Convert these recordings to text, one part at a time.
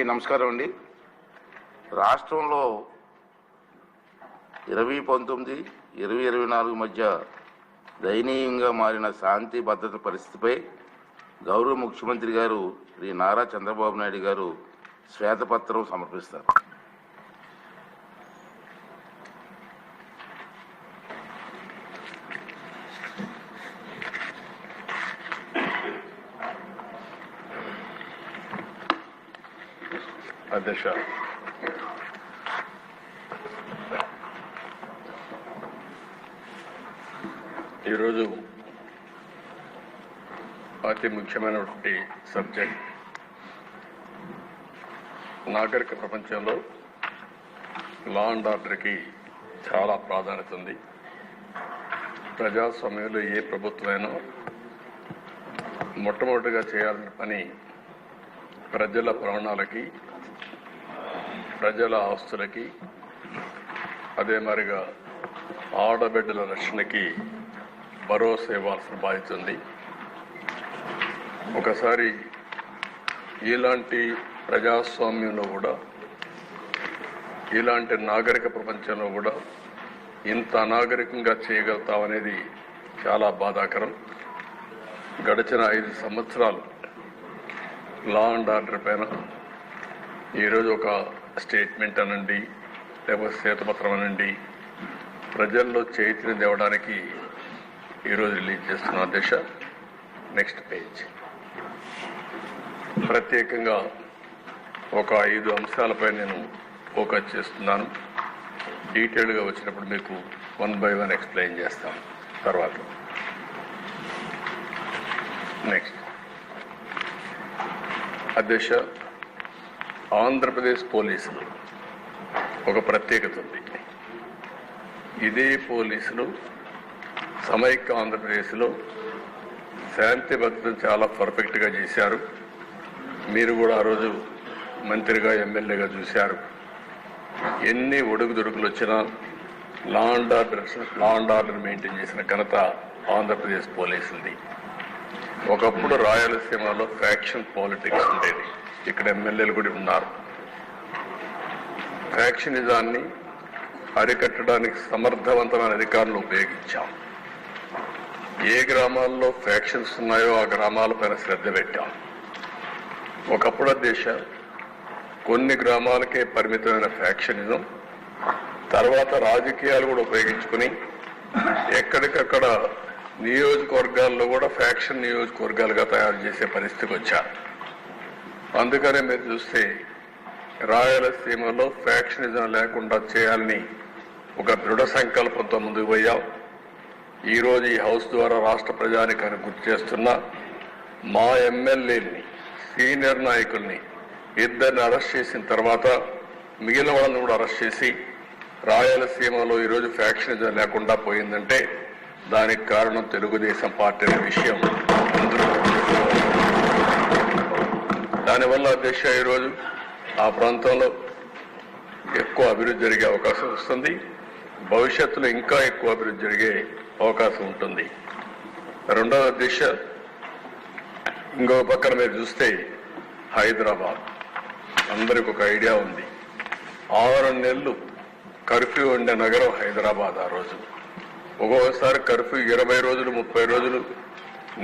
నమస్కారం అండి. రాష్ట్రంలో 2019, 2024 మధ్య దయనీయంగా మారిన శాంతి భద్రత పరిస్థితిపై గౌరవ ముఖ్యమంత్రి గారు శ్రీ నారా చంద్రబాబు నాయుడు గారు శ్వేతపత్రం సమర్పిస్తారు. అధ్యక్ష, ఈరోజు అతి ముఖ్యమైనటువంటి సబ్జెక్ట్ నాగరిక ప్రపంచంలో లా అండ్ ఆర్డర్కి చాలా ప్రాధాన్యత ఉంది. ప్రజాస్వామ్యంలో ఏ ప్రభుత్వమైనా మొట్టమొదటిగా చేయాల్సిన పని ప్రజల ప్రాణాలకి, ప్రజల ఆస్తులకి, అదే మరిగా ఆడబిడ్డల రక్షణకి భరోసా ఇవ్వాల్సిన బాధ్యత ఉంది. ఒకసారి ఇలాంటి ప్రజాస్వామ్యంలో కూడా, ఇలాంటి నాగరిక ప్రపంచంలో కూడా ఇంత అనాగరికంగా చేయగలుగుతామనేది చాలా బాధాకరం. గడిచిన 5 సంవత్సరాలు లా అండ్ ఆర్డర్ పైన ఈరోజు ఒక స్టేట్మెంట్ అనండి, లేకపోతే శ్వేతపత్రం అనండి, ప్రజల్లో చైతన్యం తేవడానికి ఈరోజు రిలీజ్ చేస్తున్న అధ్యక్ష. Next page. ప్రత్యేకంగా ఒక 5 అంశాలపై నేను ఫోకస్ చేస్తున్నాను. డీటెయిల్గా వచ్చినప్పుడు మీకు 1 by 1 ఎక్స్ప్లెయిన్ చేస్తాను తర్వాత. నెక్స్ట్ అధ్యక్ష, ఆంధ్రప్రదేశ్ పోలీసులు ఒక ప్రత్యేకత ఉంది. ఇదే పోలీసులు సమైక్య ఆంధ్రప్రదేశ్లో శాంతి భద్రతను చాలా పర్ఫెక్ట్గా చేశారు. మీరు కూడా ఆ రోజు మంత్రిగా, ఎమ్మెల్యేగా చూశారు. ఎన్ని ఒడుగుదొడుకులు వచ్చినా లా అండ్ ఆర్డర్ మెయింటైన్ చేసిన ఘనత ఆంధ్రప్రదేశ్ పోలీసులది. ఒకప్పుడు రాయలసీమలో ఫ్యాక్షన్ పాలిటిక్స్ ఉండేది. ఇక్కడ ఎమ్మెల్యేలు కూడా ఉన్నారు. ఫ్యాక్షనిజాన్ని అరికట్టడానికి సమర్థవంతమైన అధికారులు ఉపయోగించాం. ఏ గ్రామాల్లో ఫ్యాక్షన్స్ ఉన్నాయో ఆ గ్రామాలపైన శ్రద్ధ పెట్టాం. ఒకప్పుడు దేశ కొన్ని గ్రామాలకే పరిమితమైన ఫ్యాక్షనిజం, తర్వాత రాజకీయాలు కూడా ఉపయోగించుకుని ఎక్కడికక్కడ నియోజకవర్గాల్లో కూడా ఫ్యాక్షన్ నియోజకవర్గాలుగా తయారు చేసే పరిస్థితికి వచ్చారు. అందుకనే మీరు చూస్తే రాయలసీమలో ఫ్యాక్షనిజం లేకుండా చేయాలని ఒక దృఢ సంకల్పంతో ముందుకు పోయాం. ఈరోజు ఈ హౌస్ ద్వారా రాష్ట్ర ప్రజానికాన్ని గుర్తు చేస్తున్నా, మా ఎమ్మెల్యేని, సీనియర్ నాయకుల్ని 2 అరెస్ట్ చేసిన తర్వాత మిగిలిన వాళ్ళని కూడా అరెస్ట్ చేసి రాయలసీమలో ఈరోజు ఫ్యాక్షనిజం లేకుండా పోయిందంటే దానికి కారణం తెలుగుదేశం పార్టీ అనే విషయం అందరూ. దానివల్ల అధ్యక్ష ఈరోజు ఆ ప్రాంతంలో ఎక్కువ అభివృద్ధి జరిగే అవకాశం వస్తుంది. భవిష్యత్తులో ఇంకా ఎక్కువ అభివృద్ధి జరిగే అవకాశం ఉంటుంది. రెండవ అధ్యక్ష, ఇంకో పక్కన మీరు చూస్తే హైదరాబాద్ అందరికి ఒక ఐడియా ఉంది. 6 నెలలు కర్ఫ్యూ ఉండే నగరం హైదరాబాద్. ఆ రోజు ఒక్కొక్కసారి కర్ఫ్యూ 20 రోజులు, 30 రోజులు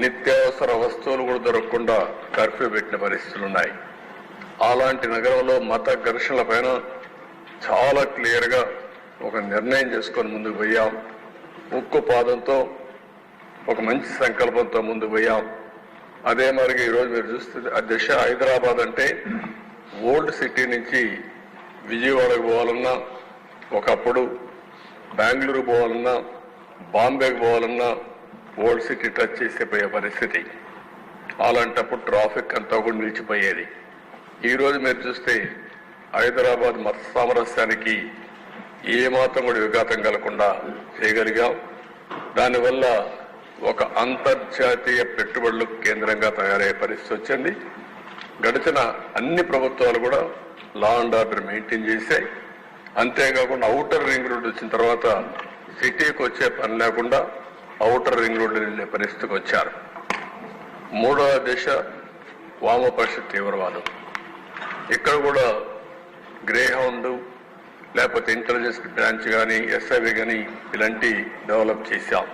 నిత్యావసర వస్తువులు కూడా దొరకకుండా కర్ఫ్యూ పెట్టిన పరిస్థితులు ఉన్నాయి. అలాంటి నగరంలో మత ఘర్షణల పైన చాలా క్లియర్గా ఒక నిర్ణయం చేసుకొని ముందుకు పోయాం. ఉక్కు పాదంతో ఒక మంచి సంకల్పంతో ముందుకు పోయాం. అదే మరి ఈరోజు మీరు చూస్తే అధ్యక్ష, హైదరాబాద్ అంటే ఓల్డ్ సిటీ నుంచి విజయవాడకు పోవాలన్నా, ఒకప్పుడు బెంగళూరు పోవాలన్నా, బాంబేకి పోవాలన్నా ఓల్డ్ సిటీ టచ్ చేసిపోయే పరిస్థితి. అలాంటప్పుడు ట్రాఫిక్ అంతా కూడా నిలిచిపోయేది. ఈరోజు మీరు చూస్తే హైదరాబాద్ మత సామరస్యానికి ఏమాత్రం కూడా విఘాతం కలగకుండా చేయగలిగాం. దానివల్ల ఒక అంతర్జాతీయ పెట్టుబడులకు కేంద్రంగా తయారయ్యే పరిస్థితి వచ్చింది. గడిచిన అన్ని ప్రభుత్వాలు కూడా లా అండ్ ఆర్డర్ మెయింటైన్ చేశాయి. అంతేకాకుండా ఔటర్ రింగ్ రోడ్ వచ్చిన తర్వాత సిటీకి వచ్చే పని లేకుండా ఔటర్ రింగ్ రోడ్లు వెళ్లే పరిస్థితికి వచ్చారు. 3వ దశ వామపక్ష తీవ్రవాదం. ఇక్కడ కూడా గ్రే హౌండ్ లేకపోతే ఇంటెలిజెన్స్ బ్రాంచ్ కానీ ఎస్ఐవి కానీ ఇలాంటి డెవలప్ చేశాం.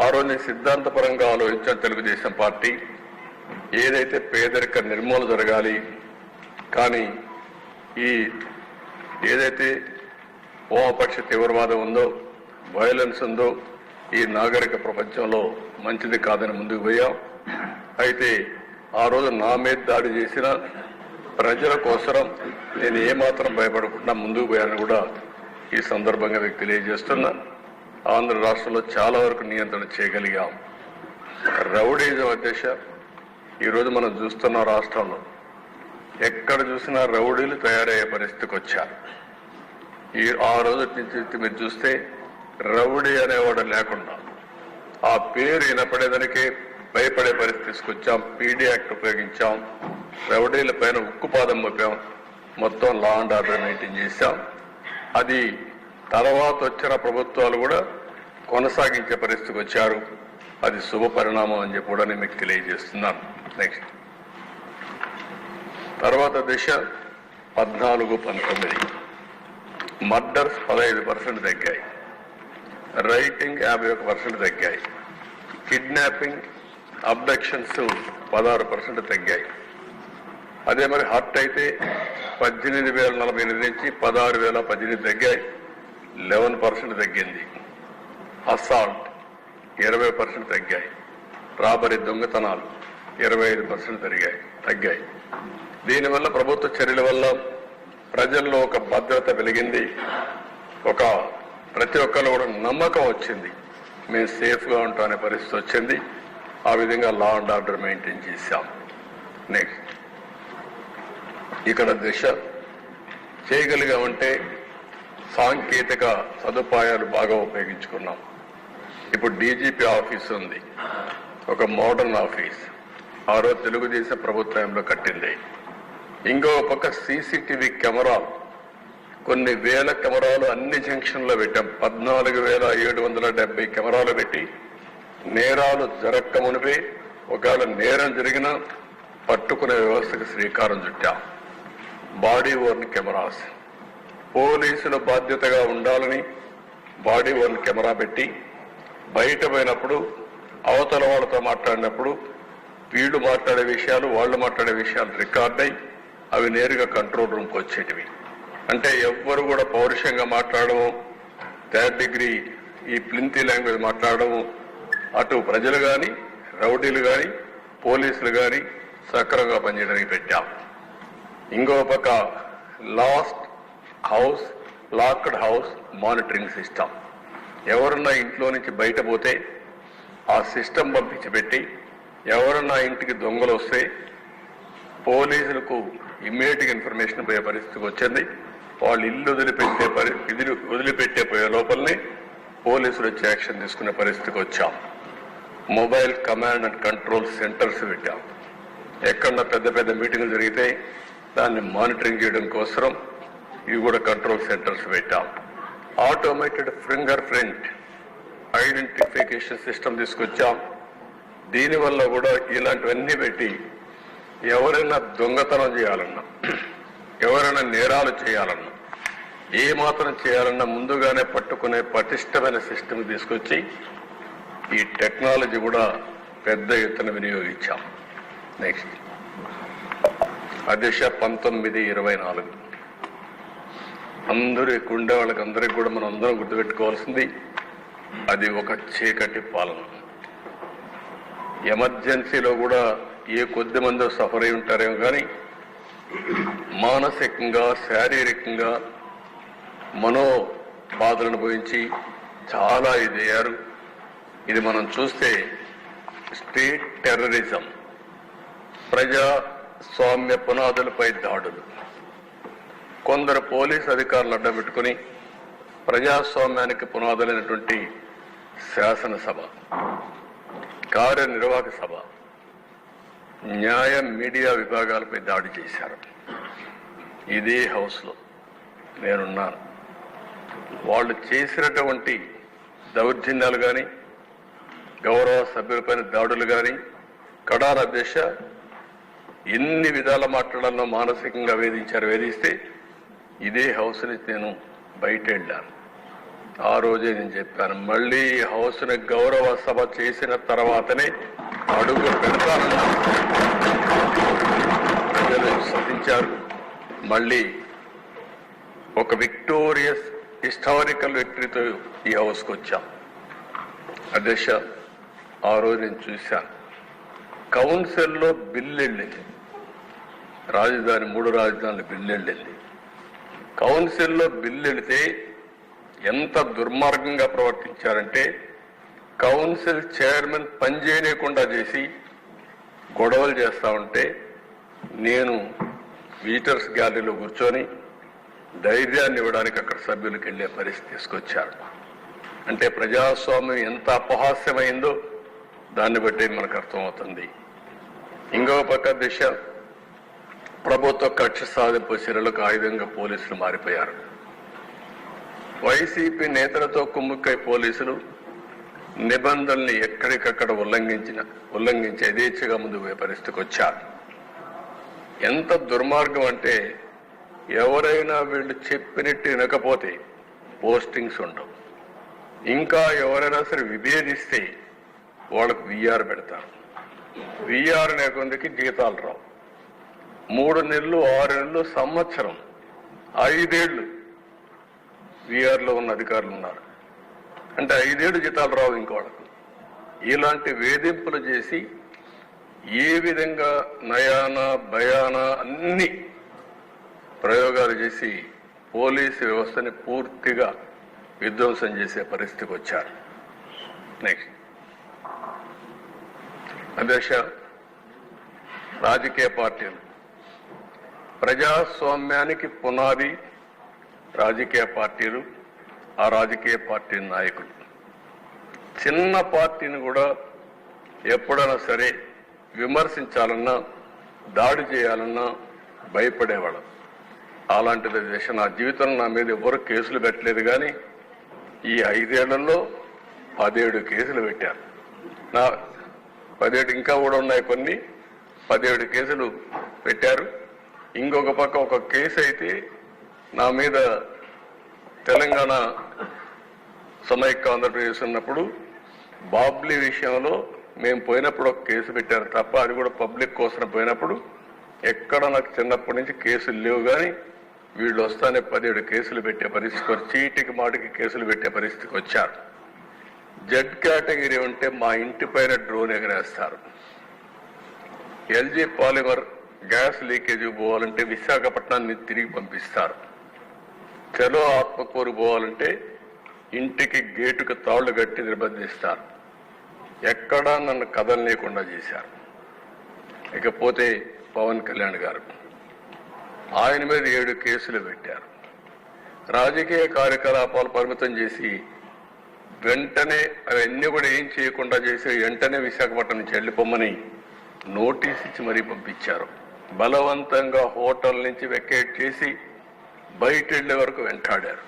ఆ రోజు సిద్ధాంతపరంగా ఆలోచించాం తెలుగుదేశం పార్టీ. ఏదైతే పేదరిక నిర్మూలన జరగాలి, కానీ ఈ ఏదైతే వామపక్ష తీవ్రవాదం ఉందో, వైలెన్స్ ఉందో, ఈ నాగరిక ప్రపంచంలో మంచిది కాదని ముందుకు పోయాం. అయితే ఆ రోజు నా మీద దాడి చేసిన ప్రజల కోసరం నేను ఏమాత్రం భయపడకుండా ముందుకు పోయాను కూడా ఈ సందర్భంగా మీకు తెలియజేస్తున్నా. ఆంధ్ర రాష్ట్రంలో చాలా వరకు నియంత్రణ చేయగలిగాం. రౌడీజం అధ్యక్ష ఈరోజు మనం చూస్తున్న రాష్ట్రంలో ఎక్కడ చూసినా రౌడీలు తయారయ్యే పరిస్థితికి వచ్చారు. ఆ రోజు నుంచి మీరు చూస్తే రౌడీ అనేవాడు లేకుండా ఆ పేరు వినపడేదానికి భయపడే పరిస్థితి తీసుకొచ్చాం. పీడీ యాక్ట్ ఉపయోగించాం, రౌడీల పైన ఉక్కుపాదం మోపాం, మొత్తం లా అండ్ ఆర్డర్ మెయింటైన్ చేశాం. అది తర్వాత వచ్చిన ప్రభుత్వాలు కూడా కొనసాగించే పరిస్థితికి వచ్చారు. అది శుభ పరిణామం అని చెప్పి కూడా నేను మీకు తెలియజేస్తున్నాను. నెక్స్ట్ తర్వాత దిశ 14-19 మర్డర్స్ 15% తగ్గాయి, రైటింగ్ 51% తగ్గాయి, కిడ్నాపింగ్ అబ్డక్షన్స్ 16% తగ్గాయి. అదే మరి హర్ట్ అయితే 18,048 నుంచి 16,018 తగ్గాయి, 11% తగ్గింది. అసాల్ట్ 20% తగ్గాయి, రాబరీ దొంగతనాలు 25% తగ్గాయి. దీనివల్ల ప్రభుత్వ చర్యల వల్ల ప్రజల్లో ఒక భద్రత వెలిగింది, ప్రతి ఒక్కరు కూడా నమ్మకం వచ్చింది, మేము సేఫ్గా ఉంటామనే పరిస్థితి వచ్చింది. ఆ విధంగా లా అండ్ ఆర్డర్ మెయింటైన్ చేశాం. నెక్స్ట్ ఇక్కడ దిశ చేయగలిగామంటే సాంకేతిక సదుపాయాలు బాగా ఉపయోగించుకున్నాం. ఇప్పుడు డీజీపీ ఆఫీస్ ఉంది, ఒక మోడర్న్ ఆఫీస్. ఆ రోజు తెలుగుదేశం ప్రభుత్వంలో కట్టింది. ఇంకో పక్క సీసీటీవీ కెమెరాలు, కొన్ని వేల కెమెరాలు అన్ని జంక్షన్లో పెట్టాం. 14,770 కెమెరాలు పెట్టి నేరాలు జరక్క మునిపే ఒకవేళ నేరం జరిగినా పట్టుకునే వ్యవస్థకు శ్రీకారం చుట్టాం. బాడీ ఓర్న్ కెమెరాస్, పోలీసుల బాధ్యతగా ఉండాలని బాడీ ఓర్న్ కెమెరా పెట్టి బయట పోయినప్పుడు అవతల వాళ్ళతో మాట్లాడినప్పుడు వీళ్ళు మాట్లాడే విషయాలు వాళ్ళు మాట్లాడే విషయాలు రికార్డ్ అయి అవి నేరుగా కంట్రోల్ రూమ్కి వచ్చేటివి. అంటే ఎవ్వరు కూడా పౌరుషంగా మాట్లాడము, థర్డ్ డిగ్రీ ఈ ప్లింతీ లాంగ్వేజ్ మాట్లాడము అటు ప్రజలు కానీ రౌడీలు కానీ పోలీసులు కానీ సక్రమంగా పనిచేయడానికి పెట్టాం. ఇంకో పక్క లాక్డ్ హౌస్ మానిటరింగ్ సిస్టమ్. ఎవరన్నా ఇంట్లో నుంచి బయట పోతే ఆ సిస్టమ్ పంపించి పెట్టి ఎవరన్నా ఇంటికి దొంగలు వస్తే పోలీసులకు ఇమ్మీడియట్గా ఇన్ఫర్మేషన్ పోయే పరిస్థితికి వచ్చింది. వాళ్ళు ఇల్లు వదిలిపెట్టే పోయే లోపలనే పోలీసులు వచ్చి యాక్షన్ తీసుకునే పరిస్థితికి వచ్చాం. Mobile command and control centres పెట్టాం. ఎక్కడన్నా పెద్ద పెద్ద మీటింగులు జరిగితే దాన్ని మానిటరింగ్ చేయడం కోసం ఇవి కూడా కంట్రోల్ సెంటర్స్ పెట్టాం. Automated finger print identification system తీసుకొచ్చాం. దీనివల్ల కూడా ఇలాంటివన్నీ పెట్టి ఎవరైనా దొంగతనం చేయాలన్నా, ఎవరైనా నేరాలు చేయాలన్నా, ఏ మాత్రం చేయాలన్నా ముందుగానే పట్టుకునే పటిష్టమైన సిస్టమ్ తీసుకొచ్చి ఈ టెక్నాలజీ కూడా పెద్ద ఎత్తున వినియోగించాం. నెక్స్ట్ అధ్యక్ష 19-24 అందరూ ఎక్కువ ఉండే వాళ్ళకి అందరికి కూడా మనం అందరం గుర్తుపెట్టుకోవాల్సింది అది ఒక చీకటి పాలన. ఎమర్జెన్సీలో కూడా ఏ కొద్ది మంది సఫర్ అయి ఉంటారేమో కానీ మానసికంగా శారీరకంగా మనో బాధలను పోయించి చాలా ఇదయ్యారు. ఇది మనం చూస్తే స్టేట్ టెర్రరిజం, ప్రజాస్వామ్య పునాదులపై దాడులు, కొందరు పోలీసు అధికారులు అడ్డబెట్టుకుని ప్రజాస్వామ్యానికి పునాదులైనటువంటి శాసనసభ, కార్యనిర్వాహక సభ, న్యాయ మీడియా విభాగాలపై దాడి చేశారు. ఇదే హౌస్లో నేనున్నాను. వాళ్ళు చేసినటువంటి దౌర్జన్యాలు కానీ గౌరవ సభ్యులపైన దాడులు కానీ కడాన దిశ ఎన్ని విధాల మాట్లాడాలో మానసికంగా వేధిస్తే ఇదే హౌస్ నుంచి నేను బయట వెళ్ళాను. ఆ రోజే నేను చెప్పాను, మళ్ళీ హౌస్ని గౌరవ సభ చేసిన తర్వాతనే అడుగు పెడతానన్నా. ప్రజలు సాధించారు. మళ్ళీ ఒక విక్టోరియస్ హిస్టారికల్ విక్టరీతో ఈ హౌస్కి వచ్చాం. అధ్యక్ష, ఆ రోజు నేను చూశాను, కౌన్సిల్లో బిల్లు వెళ్ళింది, రాజధాని 3 రాజధానుల బిల్లు వెళ్ళింది. కౌన్సిల్లో బిల్లు వెళితే ఎంత దుర్మార్గంగా ప్రవర్తించారంటే, కౌన్సిల్ చైర్మన్ పనిచేయకుండా చేసి గొడవలు చేస్తా ఉంటే నేను విజిటర్స్ గ్యాలరీలో కూర్చొని ధైర్యాన్ని ఇవ్వడానికి అక్కడ సభ్యులకు వెళ్లే పరిస్థితి తీసుకొచ్చారు. అంటే ప్రజాస్వామ్యం ఎంత అపహాస్యమైందో దాన్ని బట్టి మనకు అర్థమవుతుంది. ఇంకో పక్క దిశ, ప్రభుత్వ కక్ష సాధింపు చర్యలకు ఆయుధంగా పోలీసులు మారిపోయారు. వైసీపీ నేతలతో కుమ్ముక్కై పోలీసులు నిబంధనల్ని ఎక్కడికక్కడ ఉల్లంఘించి యథేచ్ఛగా ముందుకు పోయే పరిస్థితికి వచ్చారు. ఎంత దుర్మార్గం అంటే, ఎవరైనా వీళ్ళు చెప్పినట్టు వినకపోతే పోస్టింగ్స్ ఉండవు. ఇంకా ఎవరైనా సరే విభేదిస్తే వాళ్ళకు విఆర్ పెడతారు. విఆర్ అనే కొందికి జీతాలు రావు. 3 నెలలు, 6 నెలలు, సంవత్సరం, 5 ఏళ్ళు విఆర్లో ఉన్న అధికారులు ఉన్నారు. అంటే 5 ఏళ్ళు జీతాలు రావు ఇంకోళ్ళకు. ఇలాంటి వేధింపులు చేసి ఏ విధంగా నయానా భయానా అన్ని ప్రయోగాలు చేసి పోలీసు వ్యవస్థని పూర్తిగా విధ్వంసం చేసే పరిస్థితికి వచ్చారు. నెక్స్ట్ అధ్యక్ష, రాజకీయ పార్టీలు, ప్రజాస్వామ్యానికి పునాది రాజకీయ పార్టీలు, ఆ రాజకీయ పార్టీ నాయకులు. చిన్న పార్టీని కూడా ఎప్పుడైనా సరే విమర్శించాలన్నా, దాడి చేయాలన్నా భయపడేవాళ్ళం. అలాంటిది దిశ, నా జీవితంలో నా మీద ఎవరు కేసులు పెట్టలేదు, కానీ ఈ 5 ఏళ్లలో 17 కేసులు పెట్టారు. నా 17 ఇంకా కూడా ఉన్నాయి, కొన్ని 17 కేసులు పెట్టారు. ఇంకొక పక్క ఒక కేసు అయితే నా మీద తెలంగాణ సమైక్య ఆంధ్రప్రదేశ్ ఉన్నప్పుడు బాబ్లీ విషయంలో మేము పోయినప్పుడు ఒక కేసు పెట్టారు తప్ప, అది కూడా పబ్లిక్ కోసం పోయినప్పుడు ఎక్కడ నాకు చిన్నప్పటి నుంచి కేసులు లేవు. కానీ వీళ్ళు వస్తానే 17 కేసులు పెట్టే పరిస్థితికి, చీటికి మాటికి కేసులు పెట్టే పరిస్థితికి వచ్చారు. జెడ్ కేటగిరీ ఉంటే మా ఇంటి పైన డ్రోన్ ఎగరేస్తారు. ఎల్జీ పాలిమర్ గ్యాస్ లీకేజ్ పోవాలంటే విశాఖపట్నాన్ని తిరిగి పంపిస్తారు. చలో ఆత్మకూరు పోవాలంటే ఇంటికి గేటుకు తాళ్లు కట్టి నిర్బంధిస్తారు. ఎక్కడా నన్ను కదలలేకుండా చేశారు. ఇకపోతే పవన్ కళ్యాణ్ గారు, ఆయన మీద 7 కేసులు పెట్టారు. రాజకీయ కార్యకలాపాలు పరిమితం చేసి వెంటనే అవన్నీ కూడా ఏం చేయకుండా చేసి వెంటనే విశాఖపట్నం నుంచి వెళ్ళిపోమని నోటీస్ ఇచ్చి మరీ పంపించారు. బలవంతంగా హోటల్ నుంచి వెకేట్ చేసి బయట వెళ్లే వరకు వెంటాడారు.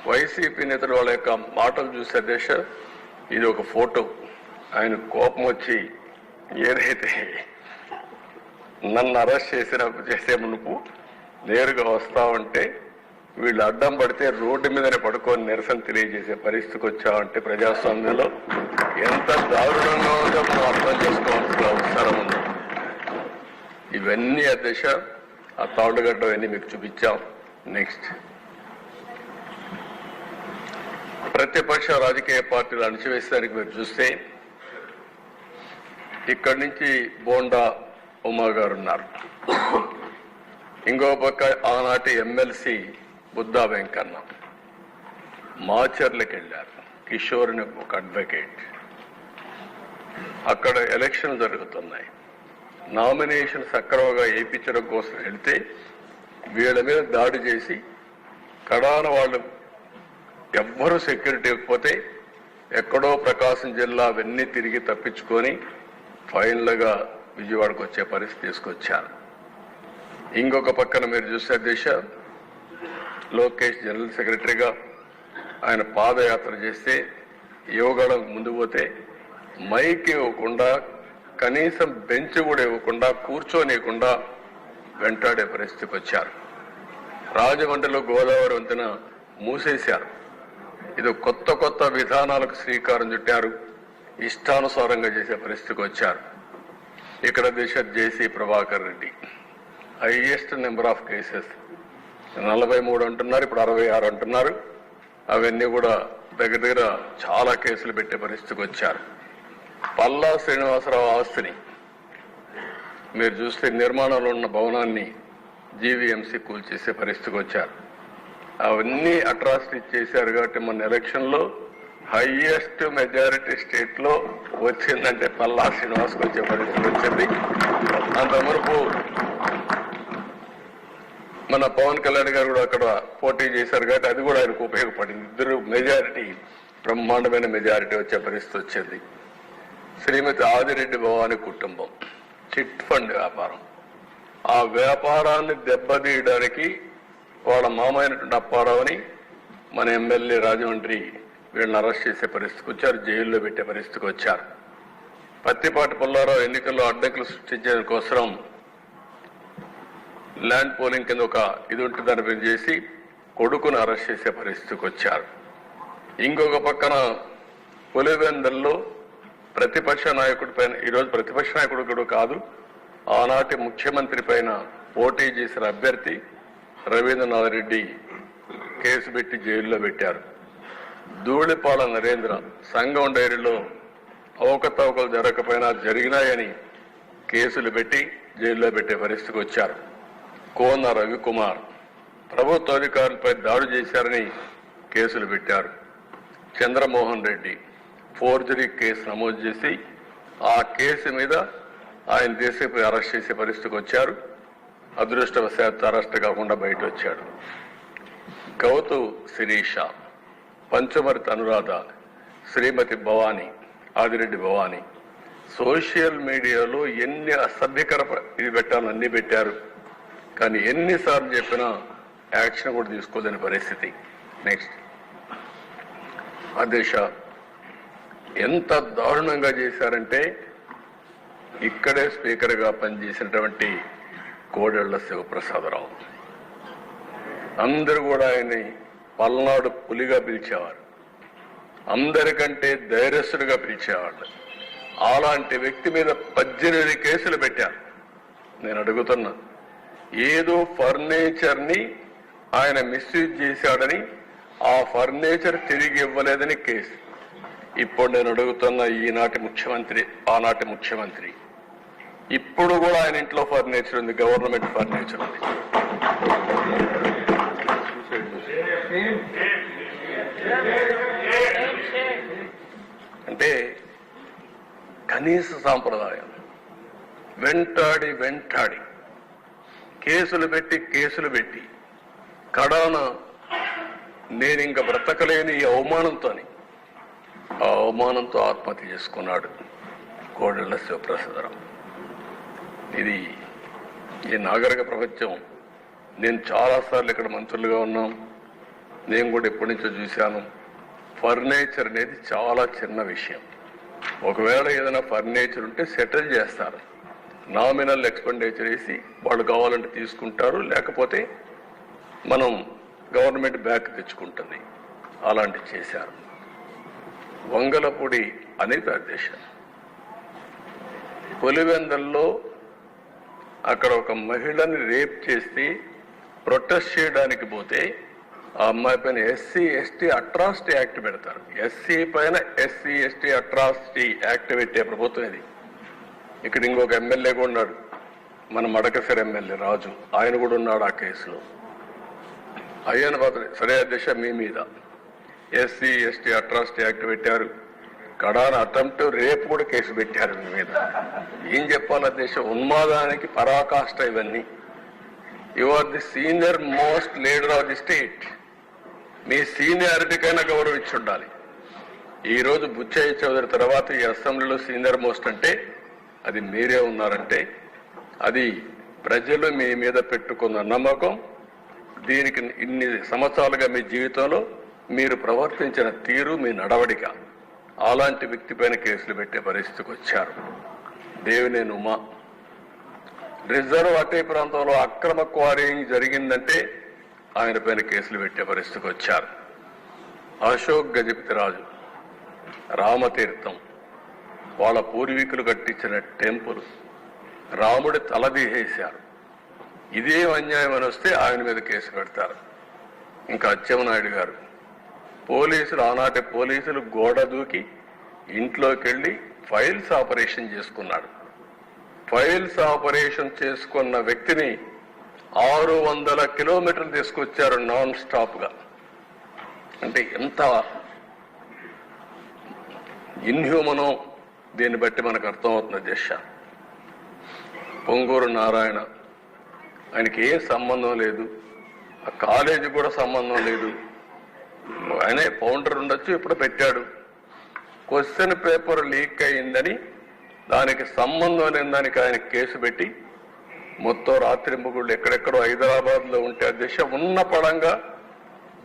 వైసీపీ నేతలు వాళ్ళ యొక్క మాటలు చూసే దేశ, ఇది ఒక ఫోటో. ఆయన కోపం వచ్చి ఏదైతే నన్ను అరెస్ట్ చేసే మునుపు నేరుగా వస్తావంటే వీళ్ళు అడ్డం పడితే రోడ్డు మీదనే పడుకొని నిరసన తెలియజేసే పరిస్థితికి వచ్చామంటే ప్రజాస్వామ్యంలో ఎంత దారుణంగా ఉందో మనం అర్థం చేసుకోవాల్సిన అవసరం ఉంది. ఇవన్నీ అధ్యక్ష, ఆ తాళ్లుగడ్డ అవన్నీ మీకు చూపించాం. నెక్స్ట్, ప్రతిపక్ష రాజకీయ పార్టీలు అణచివేసేదానికి మీరు చూస్తే ఇక్కడి నుంచి బోండా ఉమా గారు ఉన్నారు. ఇంకో పక్క ఆనాటి ఎమ్మెల్సీ బుద్ధా వెంకన్న మాచర్లకు వెళ్ళారు. కిషోర్ అని ఒక అడ్వకేట్. అక్కడ ఎలక్షన్ జరుగుతున్నాయి. నామినేషన్ సక్రమంగా వేయించడం కోసం వెళ్తే వీళ్ళ మీద దాడి చేసి కడాన వాళ్ళు ఎవ్వరూ సెక్యూరిటీ ఇవ్వకపోతే ఎక్కడో ప్రకాశం జిల్లా అవన్నీ తిరిగి తప్పించుకొని ఫైనల్గా విజయవాడకు వచ్చే పరిస్థితి తీసుకొచ్చారు. ఇంకొక పక్కన మీరు చూసే దిశ, లోకేష్ జనరల్ సెక్రటరీగా ఆయన పాదయాత్ర చేస్తే యువగళం ముందు పోతే మైక్ ఇవ్వకుండా కనీసం బెంచ్ కూడా ఇవ్వకుండా కూర్చోనియకుండా వెంటాడే పరిస్థితికి వచ్చారు. రాజమండ్రిలో గోదావరి వంతెన మూసేశారు. ఇది కొత్త విధానాలకు శ్రీకారం చుట్టారు. ఇష్టానుసారంగా చేసే పరిస్థితికి వచ్చారు. ఇక్కడ Disha J C Prabhakar Reddy highest number of cases 43 అంటున్నారు, ఇప్పుడు 66 అంటున్నారు. అవన్నీ కూడా దగ్గర చాలా కేసులు పెట్టే పరిస్థితికి వచ్చారు. పల్లా శ్రీనివాసరావు ఆస్తిని మీరు చూస్తే నిర్మాణంలో ఉన్న భవనాన్ని జీవీఎంసీ కూల్చేసే పరిస్థితికి వచ్చారు. అవన్నీ అట్రాసిటీ చేశారు కాబట్టి మన ఎలక్షన్లో హైయెస్ట్ మెజారిటీ స్టేట్ లో వచ్చిందంటే పల్లా శ్రీనివాస్కి వచ్చే పరిస్థితి వచ్చింది. అంతవరకు మన పవన్ కళ్యాణ్ గారు కూడా అక్కడ పోటీ చేశారు కాబట్టి అది కూడా ఆయనకు ఉపయోగపడింది. ఇద్దరు మెజారిటీ, బ్రహ్మాండమైన మెజారిటీ వచ్చే పరిస్థితి వచ్చింది. శ్రీమతి ఆదిరెడ్డి భవాని కుటుంబం చిట్ ఫండ్ వ్యాపారం, ఆ వ్యాపారాన్ని దెబ్బతీయడానికి వాళ్ళ మామైనటువంటి అప్పారావుని మన ఎమ్మెల్యే రాజమండ్రి వీళ్ళని అరెస్ట్ చేసే పరిస్థితికి వచ్చారు, జైల్లో పెట్టే పరిస్థితికి వచ్చారు. పత్తిపాటి పుల్లారావు ఎన్నికల్లో అడ్డంకులు సృష్టించడం కోసం ల్యాండ్ పోలింగ్ కింద ఒక ఇది ఉంటుంది, దాని మీద చేసి కొడుకును అరెస్ట్ చేసే పరిస్థితికి వచ్చారు. ఇంకొక పక్కన పులివెందల్లో ప్రతిపక్ష నాయకుడి పైన, ఈరోజు ప్రతిపక్ష నాయకుడు కూడా కాదు, ఆనాటి ముఖ్యమంత్రి పైన పోటీ చేసిన అభ్యర్థి రవీంద్రనాథ్ రెడ్డి కేసు పెట్టి జైల్లో పెట్టారు. ధూళిపాల నరేంద్ర సంఘం డైరీలో అవకతవకలు జరగకపోయినా జరిగినాయని కేసులు పెట్టి జైల్లో పెట్టే పరిస్థితికి వచ్చారు. కోన రవికుమార్ ప్రభుత్వ అధికారులపై దాడి చేశారని కేసులు పెట్టారు. చంద్రమోహన్ రెడ్డి ఫోర్జరీ కేసు నమోదు చేసి ఆ కేసు మీద ఆయన దేశంపై అరెస్ట్ చేసే పరిస్థితికి వచ్చారు. అదృష్టవశాత్తు అరెస్ట్ కాకుండా బయట వచ్చాడు. గౌతు శిరీష, పంచమర్తి అనురాధ, శ్రీమతి భవాని, ఆదిరెడ్డి భవాని సోషల్ మీడియాలో ఎన్ని అసభ్యకర ఇది పెట్టాలని అన్ని పెట్టారు. కానీ ఎన్నిసార్లు చెప్పినా యాక్షన్ కూడా తీసుకోలేని పరిస్థితి. నెక్స్ట్ అధ్యక్ష, ఎంత దారుణంగా చేశారంటే ఇక్కడే స్పీకర్గా పనిచేసినటువంటి కోడెళ్ల శివప్రసాదరావు అందరూ కూడా ఆయన్ని పల్నాడు పులిగా పిలిచేవారు, అందరికంటే ధైర్యస్తుడిగా పిలిచేవాళ్ళు. అలాంటి వ్యక్తి మీద 18 కేసులు పెట్టారు. నేను అడుగుతున్నా, ఏదో ఫర్నిచర్ ని ఆయన మిస్యూజ్ చేశాడని ఆ ఫర్నిచర్ తిరిగి ఇవ్వలేదని కేసు. ఇప్పుడు నేను అడుగుతున్న ఈనాటి ముఖ్యమంత్రి, ఆనాటి ముఖ్యమంత్రి, ఇప్పుడు కూడా ఆయన ఇంట్లో ఫర్నిచర్ ఉంది, గవర్నమెంట్ ఫర్నిచర్ ఉంది. అంటే కనీస సాంప్రదాయం వెంటాడి కేసులు పెట్టి కడాన నేను ఇంకా బ్రతకలేని ఈ అవమానంతో ఆత్మహత్య చేసుకున్నాడు కోడెళ్ల శివప్రసాదరావు. ఇది ఈ నాగరిక ప్రపంచం. నేను చాలాసార్లు ఇక్కడ మంత్రులుగా ఉన్నాం, నేను కూడా ఎప్పటి నుంచో చూశాను. ఫర్నిచర్ అనేది చాలా చిన్న విషయం. ఒకవేళ ఏదైనా ఫర్నిచర్ ఉంటే సెటిల్ చేస్తారు, నామినల్ ఎక్స్పెండిచర్ వేసి వాళ్ళు కావాలంటే తీసుకుంటారు, లేకపోతే మనం గవర్నమెంట్ బ్యాక్ తెచ్చుకుంటుంది. అలాంటి చేశారు. వంగలపూడి అనిత అధ్యక్ష పులివెందల్లో అక్కడ ఒక మహిళని రేప్ చేసి ప్రొటెస్ట్ చేయడానికి పోతే ఆ అమ్మాయి పైన ఎస్సీ ఎస్టీ అట్రాసిటీ యాక్ట్ పెడతారు. ఎస్సీ పైన ఎస్సీ ఎస్టీ అట్రాసిటీ యాక్ట్ పెట్టే ప్రభుత్వం ఇది. ఇక్కడ ఇంకొక ఎమ్మెల్యే కూడా ఉన్నాడు, మన మడకసిర ఎమ్మెల్యే రాజు, ఆయన కూడా ఉన్నాడు ఆ కేసులో. అయ్యన పాత్ర సరే అధ్యక్ష, మీ మీద ఎస్సీ ఎస్టీ అట్రాసిటీ యాక్ట్ పెట్టారు, కడాన అటెంప్ట్ రేపు కూడా కేసు పెట్టారు మీ మీద. ఏం చెప్పాలి అధ్యక్ష, ఉన్మాదానికి పరాకాష్ట ఇవన్నీ. You are the senior most leader of the state. మీ సీనియారిటీకైనా గౌరవించి ఉండాలి. ఈరోజు బుచ్చయ్య చౌదరి తర్వాత ఈ అసెంబ్లీలో సీనియర్ మోస్ట్ అంటే అది మీరే ఉన్నారంటే అది ప్రజలు మీ మీద పెట్టుకున్న నమ్మకం. దీనికి ఇన్ని సంవత్సరాలుగా మీ జీవితంలో మీరు ప్రవర్తించిన తీరు, మీ నడవడిక, అలాంటి వ్యక్తి పైన కేసులు పెట్టే పరిస్థితికి వచ్చారు. దేవినేని ఉమా. రిజర్వ్ అటవీ ప్రాంతంలో అక్రమ క్వారీయింగ్ జరిగిందంటే ఆయన పైన కేసులు పెట్టే పరిస్థితికి వచ్చారు. అశోక్ గజపతిరాజు, రామతీర్థం, వాళ్ళ పూర్వీకులు కట్టించిన టెంపుల్, రాముడి తల తీసేశారు. ఇదే అన్యాయం అని వస్తే ఆయన మీద కేసు పెడతారు. ఇంకా అచ్చెన్నాయుడు గారు, పోలీసులు, ఆనాటి పోలీసులు గోడ దూకి ఇంట్లోకి వెళ్ళి ఫైల్స్ ఆపరేషన్ చేసుకున్నాడు. ఫైల్స్ ఆపరేషన్ చేసుకున్న వ్యక్తిని 600 కిలోమీటర్లు తీసుకొచ్చారు నాన్ స్టాప్ గా. అంటే ఎంత ఇన్హ్యూమనో దీన్ని బట్టి మనకు అర్థమవుతుంది. దిశ పొంగూరు నారాయణ, ఆయనకి ఏం సంబంధం లేదు, ఆ కాలేజీ కూడా సంబంధం లేదు, ఆయనే ఫౌండర్ ఉండొచ్చు, ఇప్పుడు పెట్టాడు. క్వశ్చన్ పేపర్ లీక్ అయిందని దానికి సంబంధం లేని దానికి ఆయన కేసు పెట్టి మొత్తం రాత్రింబగుళ్ళు ఎక్కడెక్కడో హైదరాబాద్లో ఉంటే ఆ దిశ ఉన్న పడంగా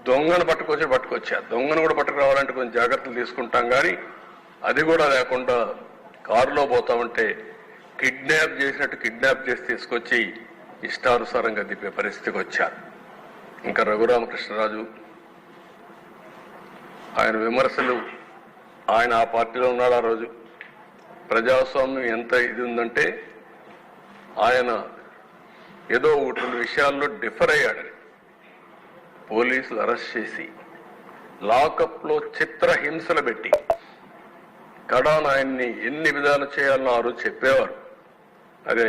దొంగను పట్టుకొచ్చారు. దొంగను కూడా పట్టుకురావాలంటే కొంచెం జాగ్రత్తలు తీసుకుంటాం, కానీ అది కూడా లేకుండా కారులో పోతా ఉంటే కిడ్నాప్ చేసినట్టు కిడ్నాప్ చేసి తీసుకొచ్చి ఇష్టానుసారంగా దిప్పే పరిస్థితికి వచ్చారు. ఇంకా రఘురామకృష్ణరాజు, ఆయన విమర్శలు, ఆయన ఆ పార్టీలో ఉన్నాడు. ఆ రోజు ప్రజాస్వామ్యం ఎంత ఇది ఉందంటే ఆయన ఏదో ఒకటి విషయాల్లో డిఫర్ అయ్యాడని పోలీసులు అరెస్ట్ చేసి లాకప్లో చిత్రహింసలు పెట్టి కడాన ఆయన్ని ఎన్ని విధాలు చేయాలనో ఆ రోజు చెప్పేవారు. అదే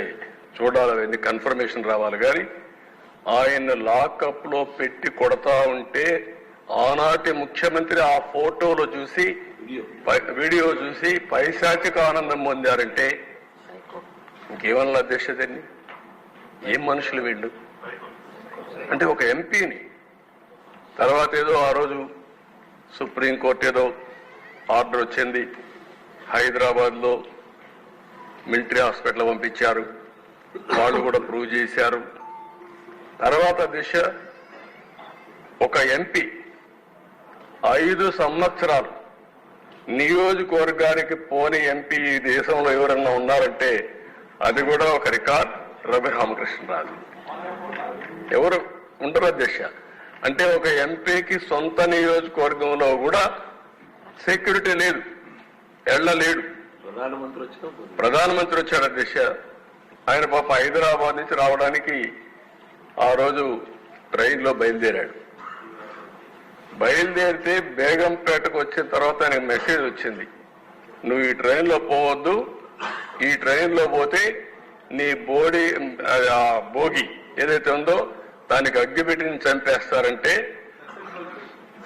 చూడాలి, అవన్నీ కన్ఫర్మేషన్ రావాలి. కానీ ఆయన లాకప్లో పెట్టి కొడతా ఉంటే ఆనాటి ముఖ్యమంత్రి ఆ ఫోటోలో చూసి, వీడియో చూసి పైశాచిక ఆనందం పొందారంటే ఇంకేమన్నా అధ్యక్షతని, ఏం మనుషులు వీళ్ళు. అంటే ఒక ఎంపీని తర్వాత ఏదో ఆ రోజు సుప్రీంకోర్టు ఏదో ఆర్డర్ వచ్చింది, హైదరాబాద్లో మిలిటరీ హాస్పిటల్ పంపించారు, వాళ్ళు కూడా ప్రూవ్ చేశారు. తర్వాత దిశ ఒక ఎంపీ 5 సంవత్సరాలు నియోజకవర్గానికి పోని ఎంపీ ఈ దేశంలో ఎవరన్నా ఉన్నారంటే అది కూడా ఒక రికార్డ్, రఘురామకృష్ణరాజు. ఎవరు ఉండరు అధ్యక్ష. అంటే ఒక ఎంపీకి సొంత నియోజకవర్గంలో కూడా సెక్యూరిటీ లేదు, వెళ్ళలేడు. ప్రధానమంత్రి వచ్చాడు అధ్యక్ష. ఆయన పాప హైదరాబాద్ నుంచి రావడానికి ఆ రోజు ట్రైన్లో బయలుదేరాడు. బయలుదేరితే బేగంపేటకు వచ్చిన తర్వాత ఆయనకు మెసేజ్ వచ్చింది, నువ్వు ఈ ట్రైన్లో పోవద్దు, ఈ ట్రైన్లో పోతే నీ భోగి ఏదైతే ఉందో దానికి అగ్గిపెట్టి చంపేస్తారంటే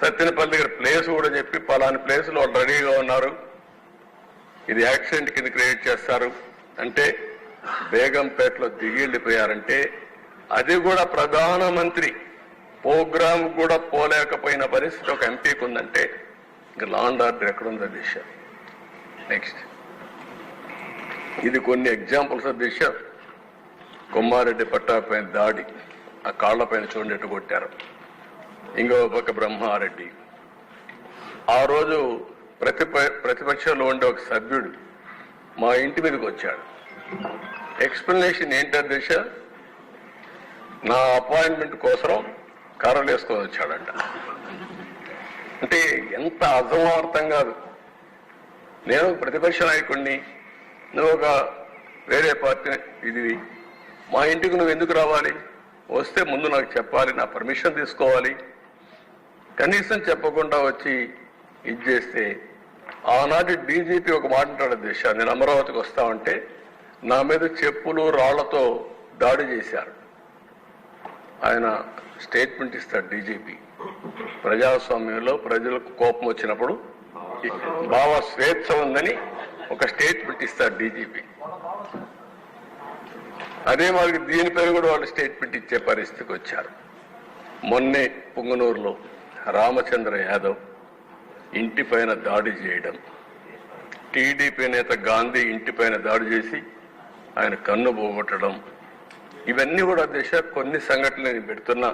సత్యనపల్లి దగ్గర ప్లేస్ కూడా చెప్పి పలాని ప్లేస్లో వాళ్ళు రెడీగా ఉన్నారు, ఇది యాక్సిడెంట్ కింద క్రియేట్ చేస్తారు అంటే బేగంపేటలో దిగి వెళ్ళిపోయారంటే అది కూడా ప్రధానమంత్రి ప్రోగ్రామ్ కూడా పోలేకపోయిన పరిస్థితి ఒక ఎంపీకి ఉందంటే ఇంకా లా అండ్ ఆర్డర్ ఎక్కడుంది దిశ. నెక్స్ట్ ఇది కొన్ని ఎగ్జాంపుల్స్ దిశ. కొమ్మారెడ్డి పట్టాపైన దాడి, ఆ కాళ్లపైన చూడేట్టు కొట్టారు. ఇంకో పక్క బ్రహ్మారెడ్డి, ఆ రోజు ప్రతిపక్షంలో ఉండే ఒక సభ్యుడు మా ఇంటి మీదకి వచ్చాడు. ఎక్స్ప్లెనేషన్ ఏంటంటే దిశ, నా అపాయింట్మెంట్ కోసం కర్రలు వేసుకొని వచ్చాడంట. అంటే ఎంత అసమర్థం కాదు. నేను ప్రతిపక్ష నాయకుడిని, నువ్వు ఒక వేరే పార్టీ, ఇది మా ఇంటికి నువ్వు ఎందుకు రావాలి? వస్తే ముందు నాకు చెప్పాలి, నా పర్మిషన్ తీసుకోవాలి. కనీసం చెప్పకుండా వచ్చి ఇది చేస్తే ఆనాటి డీజీపీ ఒక మాట అంటాడు దిశ, నేను అమరావతికి వస్తామంటే నా మీద చెప్పులు రాళ్లతో దాడి చేశారు. ఆయన స్టేట్మెంట్ ఇస్తాడు డీజీపీ. ప్రజాస్వామ్యంలో ప్రజలకు కోపం వచ్చినప్పుడు భావ స్వేచ్ఛ ఉందని ఒక స్టేట్మెంట్ ఇస్తాడు డీజీపీ. అదే మరి దీనిపైన కూడా వాళ్ళు స్టేట్మెంట్ ఇచ్చే పరిస్థితికి వచ్చారు. మొన్నే పుంగనూరులో రామచంద్ర యాదవ్ ఇంటిపైన దాడి చేయడం, టీడీపీ నేత గాంధీ ఇంటిపైన దాడి చేసి ఆయన కన్ను పోగొట్టడం, ఇవన్నీ కూడా దిశ కొన్ని సంఘటనలు నేను పెడుతున్నా,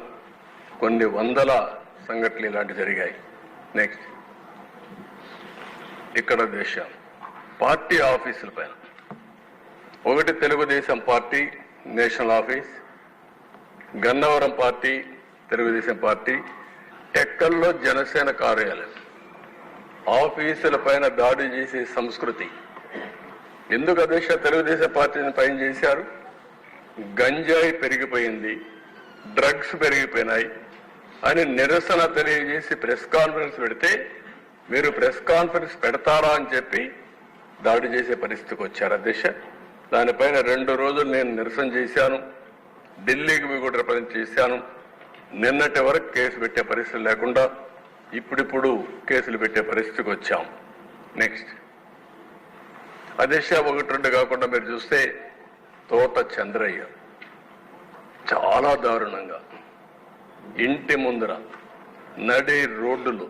కొన్ని వందల సంఘటనలు ఇలాంటి జరిగాయి. నెక్స్ట్ ఇక్కడ దిశ పార్టీ ఆఫీసుల పైన ఒకటి Telugu Desam party national office, Gannavaram party Telugu Desam party, టెక్కల్లో జనసేన కార్యాలయం, ఆఫీసుల పైన దాడి చేసే సంస్కృతి. ఎందుకు అధ్యక్ష తెలుగుదేశం పార్టీని పైన చేశారు? గంజాయి పెరిగిపోయింది, డ్రగ్స్ పెరిగిపోయినాయి అని నిరసన తెలియజేసి ప్రెస్ కాన్ఫరెన్స్ పెడితే మీరు ప్రెస్ కాన్ఫరెన్స్ పెడతారా అని చెప్పి దాడి చేసే పరిస్థితికి వచ్చారు అధ్యక్ష. దానిపైన 2 రోజులు నేను నిరసన చేశాను, ఢిల్లీకి పోయి కూడా రిప్రజెంట్ చేశాను. నిన్నటి వరకు కేసు పెట్టే పరిస్థితి లేకుండా ఇప్పుడిప్పుడు కేసులు పెట్టే పరిస్థితికి వచ్చాం. నెక్స్ట్ అధ్యక్ష 1-2 కాకుండా మీరు చూస్తే తోట చంద్రయ్య చాలా దారుణంగా ఇంటి ముందర నడి రోడ్డులు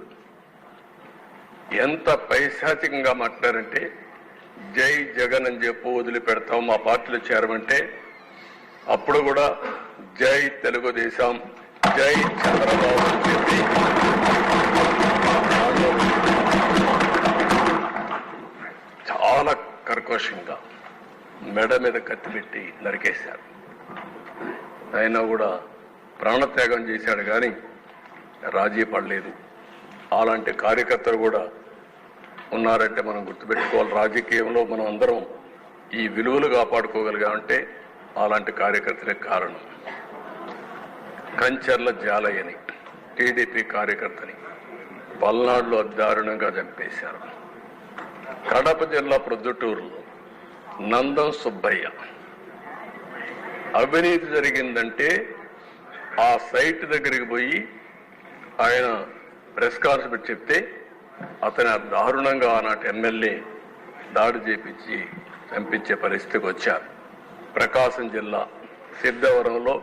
ఎంత పైశాచికంగా మాట్లాడారంటే, జై జగన్ అని చెప్పి వదిలిపెడతాం మా పార్టీలో చేరమంటే అప్పుడు కూడా జై తెలుగుదేశం, జై చంద్రబాబు అని చెప్పి చాలా కర్కశంగా మెడ మీద కత్తి పెట్టి నరికేశారు. అయినా కూడా ప్రాణత్యాగం చేశాడు కానీ రాజీ పడలేదు. అలాంటి కార్యకర్తలు కూడా ఉన్నారంటే మనం గుర్తుపెట్టుకోవాలి. రాజకీయంలో మనం అందరం ఈ విలువలు కాపాడుకోగలిగామంటే అలాంటి కార్యకర్తలే కారణం. కంచర్ల జాలయ్యని టీడీపీ కార్యకర్తని పల్నాడులో దారుణంగా చంపేశారు. కడప జిల్లా ప్రొద్దుటూరులో నందం సుబ్బయ్య అవినీతి జరిగిందంటే ఆ సైట్ దగ్గరికి పోయి ఆయన ప్రెస్ కాన్ఫరెన్స్ చెప్తే అతని దారుణంగా ఆనాటి ఎమ్మెల్యే దాడి చేపించి చంపించే పరిస్థితికి వచ్చారు. ప్రకాశం జిల్లా సిద్ధవరంలో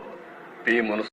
పి. మునస